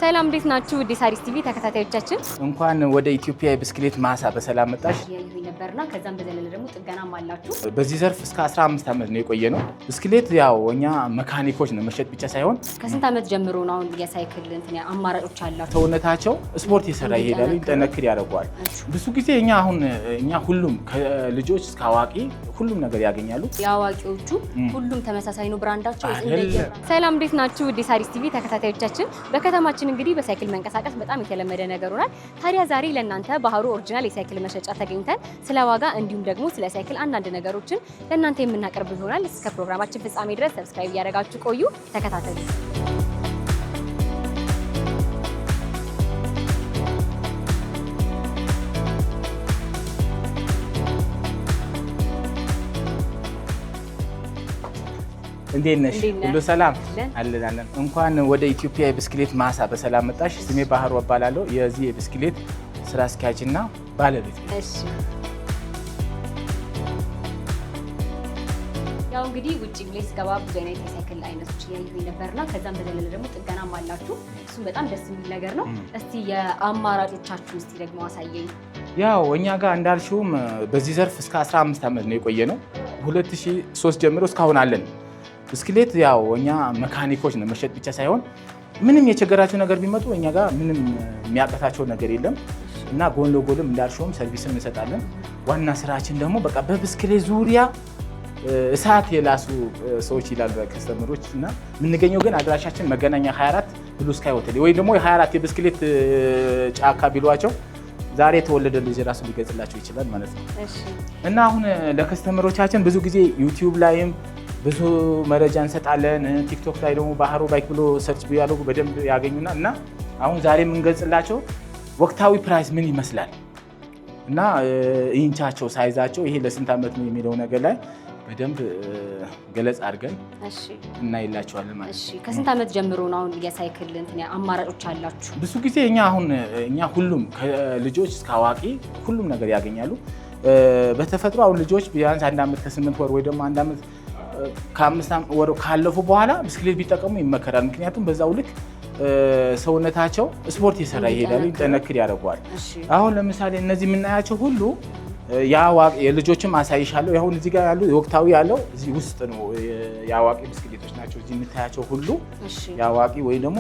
ሰላም እንዴት ናችሁ? ወደ ሳሪስ ቲቪ ተከታታዮቻችን እንኳን ወደ ኢትዮጵያ የብስክሌት ማሳ በሰላም መጣሽ። ያዩኝ ነበርና ከዛም በዘለለ ደግሞ ጥገናም አላችሁ። በዚህ ዘርፍ እስከ 15 ዓመት ነው የቆየ ነው። ብስክሌት ያው እኛ መካኒኮች ነው መሸጥ ብቻ ሳይሆን ከስንት ዓመት ጀምሮ ነው አሁን የሳይክል እንትን አማራጮች አላችሁ? ሰውነታቸው ስፖርት የሰራ ይሄዳሉ፣ ይጠነክር ያደርገዋል። ብዙ ጊዜ እኛ ሁሉም ከልጆች እስከ አዋቂ ሁሉም ነገር ያገኛሉ። የአዋቂዎቹ ሁሉም ተመሳሳይ ነው ብራንዳቸው። ሰላም እንዴት ናችሁ? ወደ ሳሪስ ቲቪ ተከታታዮቻችን በከተማችን እንግዲህ በሳይክል መንቀሳቀስ በጣም የተለመደ ነገር ሆኗል። ታዲያ ዛሬ ለእናንተ ባህሩ ኦሪጂናል የሳይክል መሸጫ ተገኝተን ስለ ዋጋ እንዲሁም ደግሞ ስለ ሳይክል አንዳንድ ነገሮችን ለእናንተ የምናቀርብ ይሆናል። እስከ ፕሮግራማችን ፍጻሜ ድረስ ሰብስክራይብ እያደረጋችሁ ቆዩ፣ ተከታተሉ። እንዴት ነሽ? ሁሉ ሰላም አለን። እንኳን ወደ ኢትዮጵያ የብስክሌት ማሳ በሰላም መጣሽ። ስሜ ባህሩ እባላለሁ። የዚህ የብስክሌት ስራ አስኪያጅና ባለቤት ነኝ። እሺ፣ ያው እንግዲህ ውጪ ብሌ ስገባ ብዙ አይነት የሳይክል አይነቶች ያዩኝ ነበርና ከዛም በዘለለ ደግሞ ጥገናም አላችሁ። እሱም በጣም ደስ የሚል ነገር ነው። እስቲ የአማራጮቻችሁ እስቲ ደግሞ አሳየኝ። ያው እኛ ጋር እንዳልሽውም በዚህ ዘርፍ እስከ 15 ዓመት ነው የቆየ ነው። 2003 ጀምሮ እስካሁን አለን። ብስክሌት ያው እኛ መካኒኮች ነው መሸጥ ብቻ ሳይሆን ምንም የቸገራቸው ነገር ቢመጡ እኛ ጋር ምንም የሚያቀታቸው ነገር የለም እና ጎን ለጎንም እንዳልሽውም ሰርቪስም እንሰጣለን። ዋና ስራችን ደግሞ በቃ በብስክሌት ዙሪያ እሳት የላሱ ሰዎች ይላሉ ከስተመሮች እና የምንገኘው ግን አድራሻችን መገናኛ 24 ብሉ ስካይ ሆቴል ወይ ደግሞ 24 የብስክሌት ጫካ ቢሏቸው ዛሬ የተወለደ ልጅ ራሱ ሊገጽላቸው ይችላል ማለት ነው። እና አሁን ለከስተመሮቻችን ብዙ ጊዜ ዩቲዩብ ላይም ብዙ መረጃ እንሰጣለን። ቲክቶክ ላይ ደግሞ ባህሩ ባይክ ብሎ ሰርች ቢያደርጉ በደንብ ያገኙናል። እና አሁን ዛሬ የምንገልጽላቸው ወቅታዊ ፕራይስ ምን ይመስላል እና ኢንቻቸው ሳይዛቸው ይሄ ለስንት ዓመት ነው የሚለው ነገር ላይ በደንብ ገለጽ አድርገን እናይላቸዋለን ማለት ነው። ከስንት ዓመት ጀምሮ ነው አሁን የሳይክል እንትን አማራጮች አላችሁ? ብዙ ጊዜ እኛ ሁሉም ከልጆች እስከ አዋቂ ሁሉም ነገር ያገኛሉ። በተፈጥሮ አሁን ልጆች ቢያንስ 1 ዓመት ከ8 ወር ወይ ደግሞ 1 ዓመት ከ5 ወር ካለፉ በኋላ ብስክሌት ቢጠቀሙ ይመከራል። ምክንያቱም በዛው ልክ ሰውነታቸው ስፖርት የሰራ ይሄዳሉ፣ ይጠነክር ያደርገዋል። አሁን ለምሳሌ እነዚህ የምናያቸው ሁሉ የልጆችም አሳይሻለሁ። አሁን እዚህ ጋር ያሉ ወቅታዊ ያለው እዚህ ውስጥ ነው። የአዋቂ ብስክሌቶች ናቸው እዚህ የምታያቸው ሁሉ የአዋቂ ወይ ደግሞ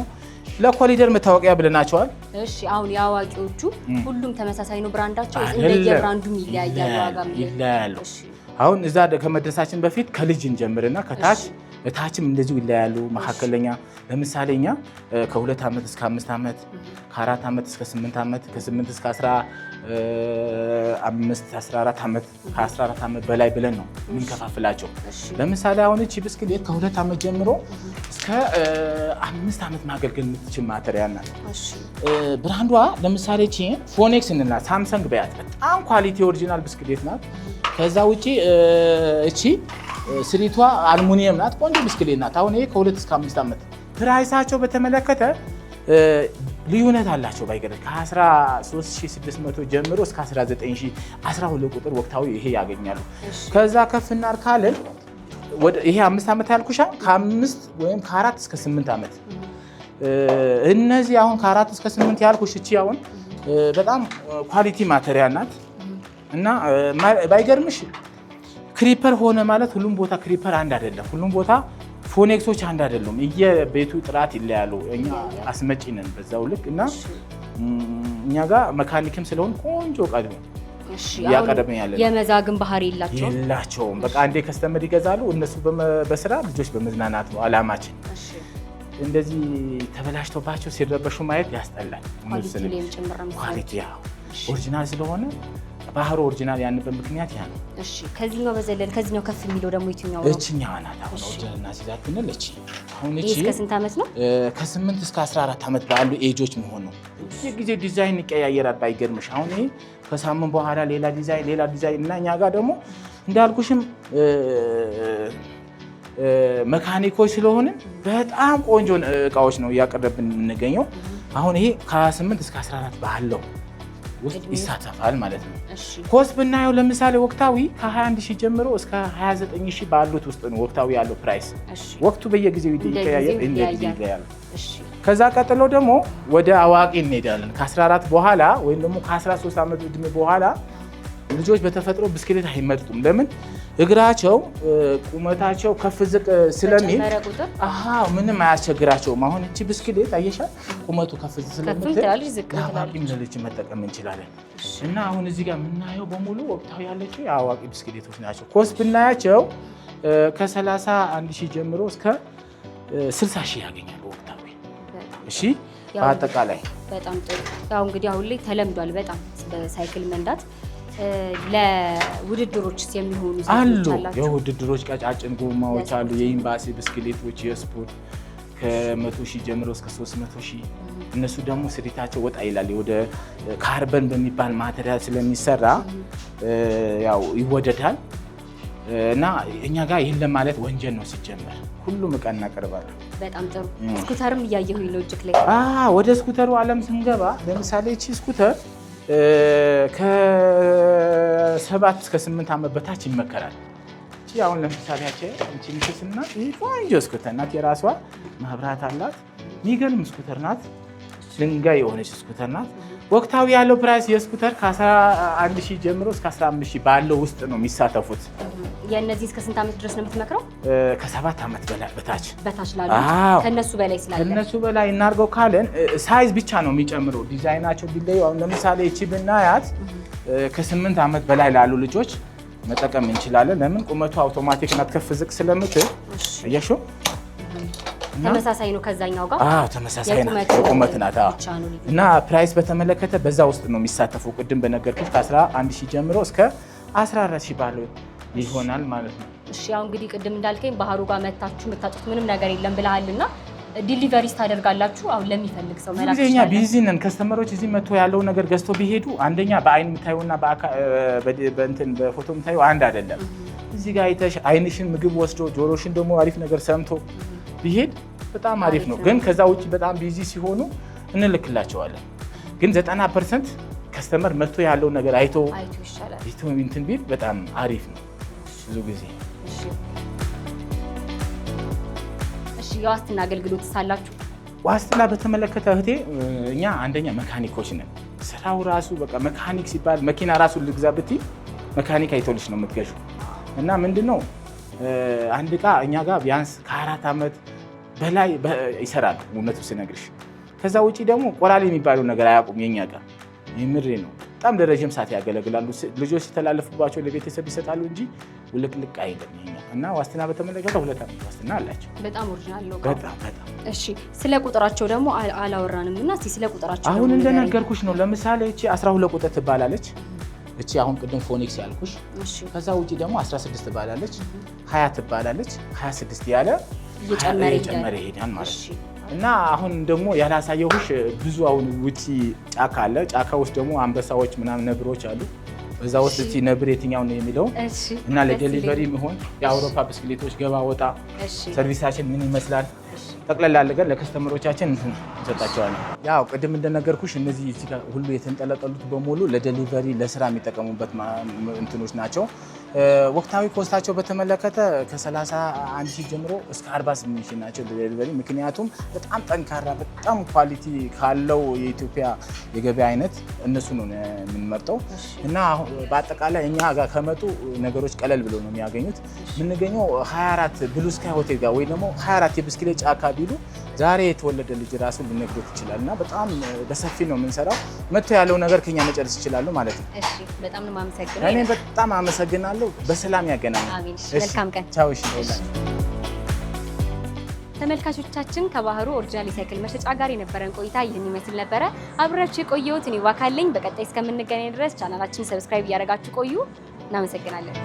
ለኮሊደር መታወቂያ ብለናቸዋል። እሺ፣ አሁን የአዋቂዎቹ ሁሉም ተመሳሳይ ነው ብራንዳቸው? እንደየብራንዱም ይለያያሉ? አሁን እዛ ከመድረሳችን በፊት ከልጅ እንጀምርና እታችም እንደዚሁ ይለያሉ። መካከለኛ ለምሳሌ እኛ ከ2 ዓመት እስከ 5 ዓመት፣ ከ4 ዓመት እስከ 8 ዓመት፣ ከ8 እስከ 15 14 ዓመት፣ ከ14 ዓመት በላይ ብለን ነው የምንከፋፍላቸው። ለምሳሌ አሁን እቺ ብስክሌት ከ2 ዓመት ጀምሮ እስከ 5 ዓመት ማገልገል የምትችል ማተሪያል ናት። ብራንዷ ለምሳሌ እቺ ፎኔክስ እንልና ሳምሰንግ በያት በጣም ኳሊቲ ኦሪጂናል ብስክሌት ናት። ከዛ ውጪ እቺ ስሪቷ አልሙኒየም ናት። ቆንጆ ብስክሌት ናት። አሁን ይሄ ከ2 እስከ 5 ዓመት ፕራይሳቸው በተመለከተ ልዩነት አላቸው። ባይገርም ከ13600 ጀምሮ እስከ 19000 12 ቁጥር ወቅታዊ ይሄ ያገኛሉ። ከዛ ከፍና ካለን ይሄ 5 ዓመት ያልኩሻ ከ5 ወይም ከ4 እስከ 8 ዓመት እነዚህ አሁን ከ4 እስከ 8 ያልኩሽ እቺ አሁን በጣም ኳሊቲ ማቴሪያል ናት እና ባይገርምሽ ክሪፐር ሆነ ማለት ሁሉም ቦታ ክሪፐር አንድ አይደለም። ሁሉም ቦታ ፎኔክሶች አንድ አይደሉም። የቤቱ ጥራት ይለያሉ። እኛ አስመጪ ነን በዛው ልክ እና እኛ ጋር መካኒክም ስለሆን ቆንጆ ቀድሞ ያቀርበን ያለ የመዛግን ባህሪ የላቸውም። በቃ አንዴ ከስተመር ይገዛሉ። እነሱ በስራ ልጆች በመዝናናት ነው አላማችን። እንደዚህ ተበላሽቶባቸው ሲረበሹ ማየት ያስጠላል። ኳሊቲ ኦሪጂናል ስለሆነ ባህሩ ኦሪጂናል ያንበት ምክንያት ያ ነው። እሺ፣ ከዚህኛው በዘለል ከዚህኛው ከፍ የሚለው ደግሞ የትኛው ነው? እቺኛዋ ናት። አሁን ኦሪጂናል እና ሲዛት ብንል እቺ አሁን እቺ እስከ ስንት ዓመት ነው? ከ8 እስከ 14 ዓመት ባሉ ኤጆች መሆን ነው። ጊዜ ዲዛይን ይቀያየራል። ባይገርምሽ አሁን ይሄ ከሳምንት በኋላ ሌላ ዲዛይን እና እኛ ጋር ደግሞ እንዳልኩሽም መካኒኮች ስለሆነ በጣም ቆንጆ እቃዎች ነው እያቀረብን የምንገኘው። አሁን ይሄ ከ8 እስከ 14 ባለው ውስጥ ይሳተፋል ማለት ነው። ኮስት ብናየው ለምሳሌ ወቅታዊ ከ21000 ጀምሮ እስከ 29000 ባሉት ውስጥ ነው ወቅታዊ ያለው ፕራይስ። ወቅቱ በየጊዜው ይቀያየራል። ከዛ ቀጥሎ ደግሞ ወደ አዋቂ እንሄዳለን። ከ14 በኋላ ወይም ደግሞ ከ13 ዓመት ዕድሜ በኋላ ልጆች በተፈጥሮ ብስክሌት አይመርጡም። ለምን? እግራቸው ቁመታቸው ከፍ ዝቅ ስለሚል ምንም አያስቸግራቸውም። አሁን እቺ ብስክሌት አየሻል ቁመቱ ከፍ ስለምትል አዋቂም ለልጅ መጠቀም እንችላለን። እና አሁን እዚህ ጋር የምናየው በሙሉ ወቅታዊ ያለችው የአዋቂ ብስክሌቶች ናቸው። ኮስ ብናያቸው ከ31,000 ጀምሮ እስከ 60,000 ያገኛሉ ወቅታዊ። እሺ በአጠቃላይ በጣም ጥሩ። ያው እንግዲህ አሁን ላይ ተለምዷል በጣም በሳይክል መንዳት። ለውድድሮች የሚሆኑ አሉ። የውድድሮች ቀጫጭን ጎማዎች አሉ። የኤምባሲ ብስክሌቶች የስፖርት ከ100,000 ጀምሮ እስከ 300,000። እነሱ ደግሞ ስሪታቸው ወጣ ይላል። ወደ ካርበን በሚባል ማቴሪያል ስለሚሰራ ያው ይወደዳል እና እኛ ጋር ይህን ለማለት ወንጀል ነው ሲጀመር። ሁሉም እቃ እናቀርባለን። በጣም ጥሩ። ስኩተርም እያየሁኝ ነው እጅግ ላይ። ወደ ስኩተሩ ዓለም ስንገባ ለምሳሌ እቺ ስኩተር ከ7 እስከ 8 ዓመት በታች ይመከራል። እቺ አሁን ለምሳሌ እቺ ምትስና ቆንጆ ስኩተር ናት። የራሷ መብራት አላት። የሚገርም ስኩተር ናት። ድንጋይ የሆነች ስኩተር ናት። ወቅታዊ ያለው ፕራይስ የስኩተር ከ11,000 ጀምሮ እስከ 15,000 ባለው ውስጥ ነው የሚሳተፉት። የእነዚህ እስከ ስንት ዓመት ድረስ ነው የምትመክረው? ከ7 ዓመት በታች ላሉ ከነሱ በላይ ስላለ ከነሱ በላይ እናርገው ካለን ሳይዝ ብቻ ነው የሚጨምረው። ዲዛይናቸው ቢለዩ አሁን ለምሳሌ እቺ ብናያት ከ8 ዓመት በላይ ላሉ ልጆች መጠቀም እንችላለን። ለምን? ቁመቱ አውቶማቲክ ናት። ከፍ ዝቅ ስለምትል እያሽው ተመሳሳይ ነው ከዛኛው ጋር። ተመሳሳይ ናት። የቁመት ናት። እና ፕራይስ በተመለከተ በዛ ውስጥ ነው የሚሳተፉ። ቅድም በነገርኩት ከ11,000 ጀምሮ እስከ 14,000 ባለው ይሆናል ማለት ነው። እሺ ያው እንግዲህ ቅድም እንዳልከኝ ባህሩ ጋር መታችሁ የምታጡት ምንም ነገር የለም ብለሃልና ዲሊቨሪስ ታደርጋላችሁ? አሁን ለሚፈልግ ሰው መላክ ይችላል። እኛ ቢዚ ነን። ከስተመሮች እዚህ መጥቶ ያለው ነገር ገዝቶ ቢሄዱ አንደኛ በአይን የምታዩና በፎቶ የምታዩ አንድ አይደለም። እዚህ ጋር አይተሽ አይንሽን ምግብ ወስዶ ጆሮሽን ደግሞ አሪፍ ነገር ሰምቶ ቢሄድ በጣም አሪፍ ነው። ግን ከዛ ውጭ በጣም ቢዚ ሲሆኑ እንልክላቸዋለን። ግን 90% ከስተመር መጥቶ ያለው ነገር አይቶ እንትን ቢል በጣም አሪፍ ነው ብዙ ጊዜ። እሺ የዋስትና አገልግሎት ሳላችሁ? ዋስትና በተመለከተ እህቴ እኛ አንደኛ መካኒኮች ነን። ስራው ራሱ በቃ መካኒክ ሲባል መኪና ራሱ ልግዛ ብትይ መካኒክ አይቶልሽ ነው የምትገዢው። እና ምንድነው አንድ እቃ እኛ ጋር ቢያንስ ከ4 ዓመት በላይ ይሰራል እውነቱ ስነግርሽ። ከዛ ውጪ ደግሞ ቆራሌ የሚባለው ነገር አያውቁም የኛ ጋር። የምሬ ነው። በጣም ለረጅም ሰዓት ያገለግላሉ። ልጆች ሲተላለፉባቸው ለቤተሰብ ይሰጣሉ እንጂ ውልቅልቅ አይደለም ይሄኛው። እና ዋስትና በተመለከተ 2 ዓመት ዋስትና አላቸው። በጣም ኦሪጂናል ነው። በጣም እሺ ስለ ቁጥራቸው ደግሞ አላወራንም እና እስቲ ስለ ቁጥራቸው አሁን እንደነገርኩሽ ነው። ለምሳሌ እቺ 12 ቁጥር ትባላለች። እቺ አሁን ቅድም ፎኒክስ ያልኩሽ። ከዛ ውጪ ደግሞ 16 ትባላለች፣ 20 ትባላለች፣ 26 ያለ እየጨመረ ይሄዳል ማለት ነው። እና አሁን ደግሞ ያላሳየሁሽ ብዙ አሁን ውጪ ጫካ አለ። ጫካ ውስጥ ደግሞ አንበሳዎች ምናምን ነብሮች አሉ። በዛ ውስጥ እቺ ነብር የትኛው ነው የሚለው እና ለዴሊቨሪ የሚሆን የአውሮፓ ብስክሌቶች ገባ ወጣ ሰርቪሳችን ምን ይመስላል ጠቅላላ አድርገን ለከስተመሮቻችን እንሰጣቸዋለን። ያው ቅድም እንደነገርኩሽ እነዚህ እዚህ ጋር ሁሉ የተንጠለጠሉት በሙሉ ለዴሊቨሪ ለስራ የሚጠቀሙበት እንትኖች ናቸው። ወቅታዊ ኮስታቸው በተመለከተ ከ31,000 ጀምሮ እስከ 48,000 ናቸው ለዴሊቨሪ። ምክንያቱም በጣም ጠንካራ በጣም ኳሊቲ ካለው የኢትዮጵያ የገበያ አይነት እነሱ ነው የምንመርጠው። እና በአጠቃላይ እኛ ጋር ከመጡ ነገሮች ቀለል ብለው ነው የሚያገኙት። የምንገኘው 24 ብሉ ስካይ ሆቴል ጋር ወይ ደግሞ 24 የብስክሌት ጫካ ቢሉ ዛሬ የተወለደ ልጅ ራሱ ሊነግሩት ይችላል። እና በጣም በሰፊ ነው የምንሰራው። መጥቶ ያለው ነገር ከኛ መጨረስ ይችላሉ ማለት ነው። እሺ በጣም ነው የማመሰግነው። እኔ በጣም አመሰግናለሁ። በሰላም ያገናኛል። አሜን። መልካም ቀን። ቻው። እሺ ተመልካቾቻችን ከባህሩ ኦሪጂናል የሳይክል መሸጫ ጋር የነበረን ቆይታ ይህን ይመስል ነበረ። አብራችሁ የቆየሁት እኔ ዋካለኝ። በቀጣይ እስከምንገናኝ ድረስ ቻናላችንን ሰብስክራይብ እያደረጋችሁ ቆዩ። እናመሰግናለን።